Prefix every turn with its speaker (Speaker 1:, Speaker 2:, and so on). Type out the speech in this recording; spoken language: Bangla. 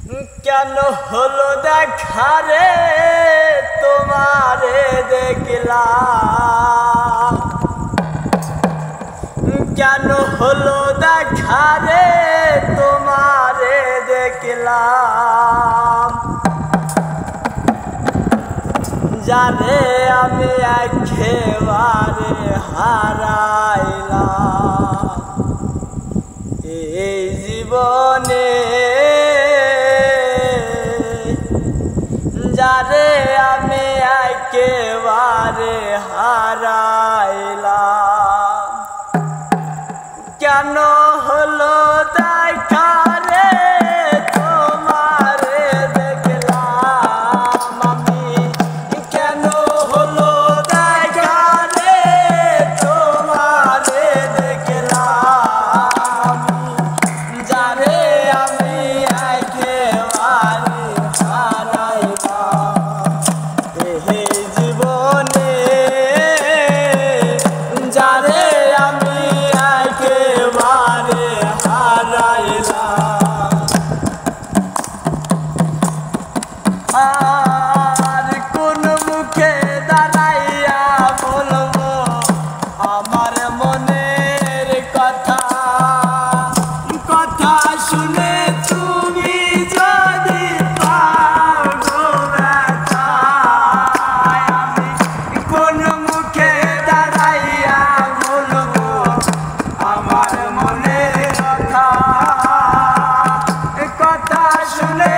Speaker 1: কেন হলো দেখা রে তোমারে দেখলাম, কেন হলো দেখা রে তোমারে দেখলাম, জানে আমি একেবারে হারাইলাম এই জীবনে, যারে আমি একেবারে হারাইলাম। কেন হলো দেখা রে তোমারে দেখলাম আমি, কেন হলো দেখা রে তোমারে দেখলাম, যারে আমি একেবারে হারাইলাম এই জীবনে, যারে আমি একেবারে হারাইলাম। আর কোন মুখে দাঁড়াইয়া বলবো আমার মনের কথা, কথা শুনে তুমি যদি পাও গো ব্যথা, আমি কোন মুখে দাঁড়াইয়া বলবো আমার মনের কথা, কথা শুনে